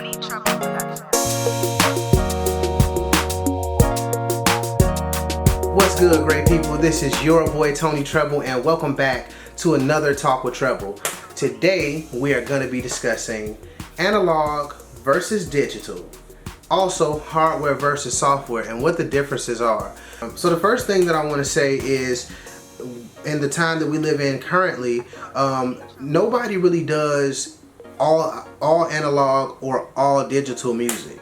Tony Treble production. What's good, great people? This is your boy Tony Treble, and welcome back to another Talk with Treble. Today we are going to be discussing analog versus digital, also hardware versus software, and what the differences are. So the first thing that I want to say is, in the time that we live in currently, nobody really does all analog or all digital music.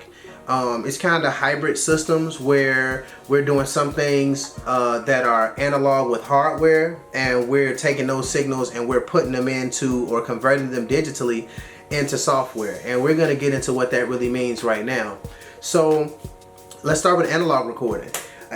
It's kind of hybrid systems where we're doing some things that are analog with hardware, and we're taking those signals and we're putting them into or converting them digitally into software. And we're going to get into what that really means right now. So let's start with analog recording.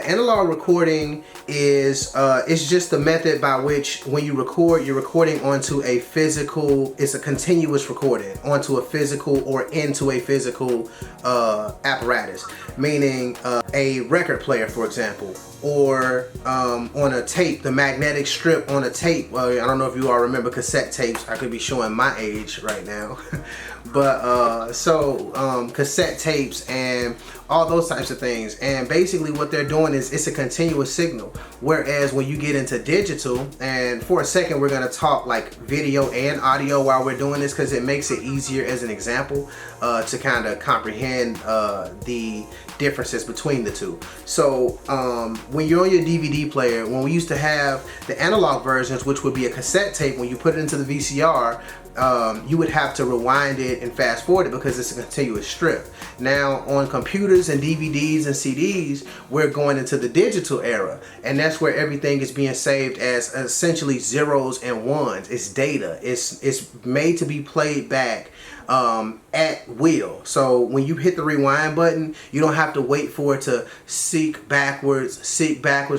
Analog recording is it's just the method by which, when you record, you're recording onto a physical, it's a continuous recording onto a physical or into a physical apparatus, meaning a record player, for example, or on a tape, the magnetic strip on a tape. Well, I don't know if you all remember cassette tapes. I could be showing my age right now. But cassette tapes and all those types of things, and basically what they're doing is it's a continuous signal. Whereas when you get into digital, and for a second we're going to talk like video and audio while we're doing this, because it makes it easier as an example to kind of comprehend the differences between the two. So when you're on your DVD player, when we used to have the analog versions, which would be a cassette tape, when you put it into the VCR, you would have to rewind it and fast forward it because it's a continuous strip. Now on computers and DVDs and CDs, we're going into the digital era, and that's where everything is being saved as essentially zeros and ones. It's data. It's made to be played back at will. So when you hit the rewind button, you don't have to wait for it to seek backwards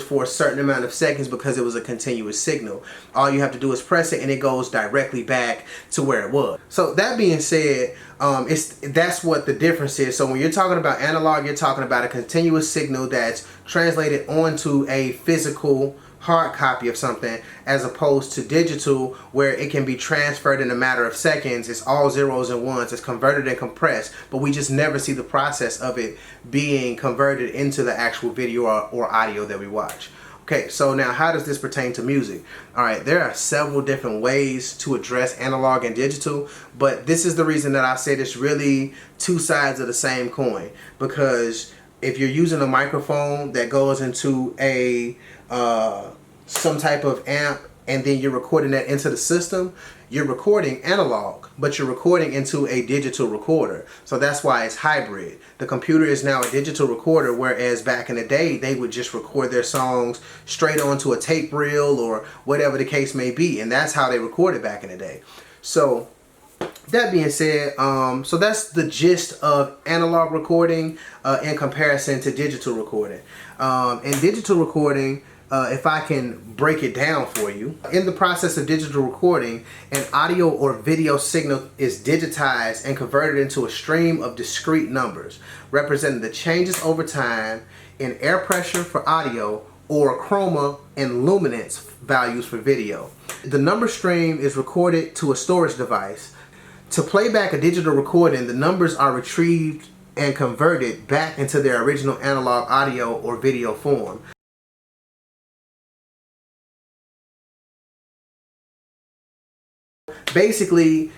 for a certain amount of seconds, because it was a continuous signal. All you have to do is press it and it goes directly back to where it was. So that being said, that's what the difference is. So when you're talking about analog, you're talking about a continuous signal that's translated onto a physical hard copy of something, as opposed to digital, where it can be transferred in a matter of seconds. It's all zeros and ones. It's converted and compressed, but we just never see the process of it being converted into the actual video or audio that we watch. Okay, so now how does this pertain to music? All right, there are several different ways to address analog and digital, but this is the reason that I said it's really two sides of the same coin. Because if you're using a microphone that goes into a some type of amp, and then you're recording that into the system, you're recording analog, but you're recording into a digital recorder. So that's why it's hybrid. The computer is now a digital recorder, whereas back in the day, they would just record their songs straight onto a tape reel or whatever the case may be, and that's how they recorded back in the day. So that being said, so that's the gist of analog recording in comparison to digital recording. In digital recording, if I can break it down for you, in the process of digital recording, an audio or video signal is digitized and converted into a stream of discrete numbers, representing the changes over time in air pressure for audio or chroma and luminance values for video. The number stream is recorded to a storage device. To play back a digital recording, the numbers are retrieved and converted back into their original analog audio or video form. Basically,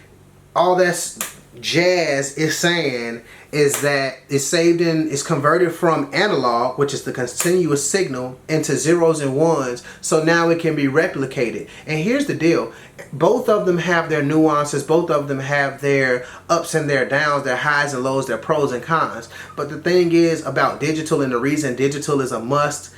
all that's jazz is saying is that it's saved in, it's converted from analog, which is the continuous signal, into zeros and ones, so now it can be replicated. And here's the deal, both of them have their nuances, both of them have their ups and their downs, their highs and lows, their pros and cons. But the thing is about digital, and the reason digital is a must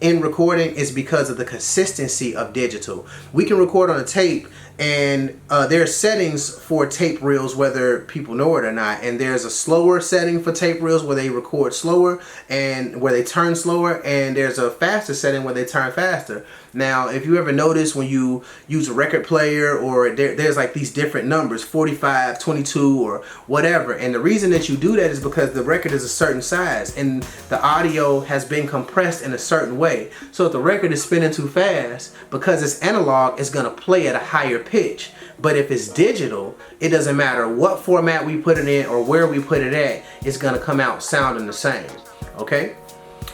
in recording, is because of the consistency of digital. We can record on a tape, and there are settings for tape reels, whether people know it or not, and there's a slower setting for tape reels where they record slower and where they turn slower, and there's a faster setting where they turn faster. Now, if you ever notice when you use a record player, or there's like these different numbers, 45, 22, or whatever, and the reason that you do that is because the record is a certain size and the audio has been compressed in a certain way. So if the record is spinning too fast, because it's analog, it's gonna play at a higher pitch. But if it's digital, it doesn't matter what format we put it in or where we put it at, it's gonna come out sounding the same, okay?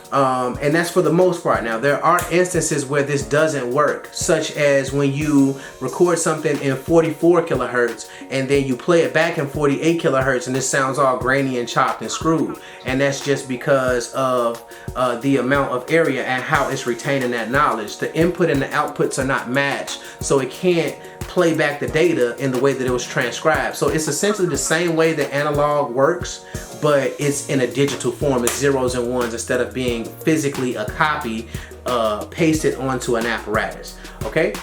And that's for the most part. Now, there are instances where this doesn't work, such as when you record something in 44 kilohertz and then you play it back in 48 kilohertz and it sounds all grainy and chopped and screwed. And that's just because of the amount of area and how it's retaining that knowledge. The input and the outputs are not matched, so it can't play back the data in the way that it was transcribed. So it's essentially the same way that analog works, but it's in a digital form. It's zeros and ones instead of being physically a copy pasted onto an apparatus. Okay,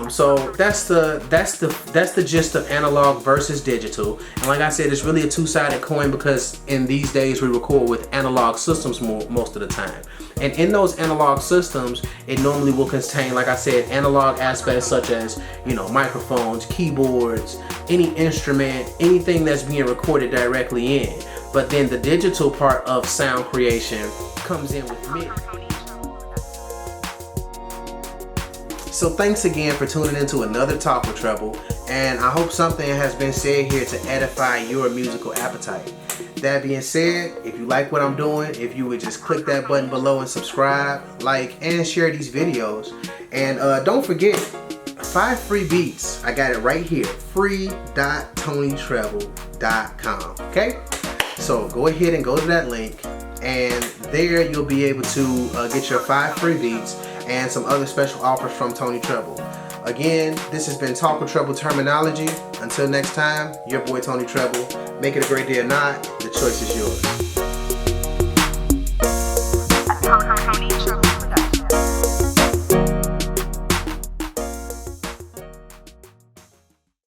so that's the gist of analog versus digital. And like I said, it's really a two-sided coin, because in these days we record with analog systems most of the time. And in those analog systems, it normally will contain, like I said, analog aspects such as, you know, microphones, keyboards, any instrument, anything that's being recorded directly in. But then the digital part of sound creation comes in with mix. So thanks again for tuning into another Talk with Treble, and I hope something has been said here to edify your musical appetite. That being said, if you like what I'm doing, if you would just click that button below and subscribe, like, and share these videos. And don't forget, 5 free beats. I got it right here, free.tonytreble.com. Okay? So go ahead and go to that link, and there you'll be able to get your 5 free beats and some other special offers from Tony Treble. Again, this has been Talk with Treble Terminology. Until next time, your boy Tony Treble. Make it a great day or not, the choice is yours.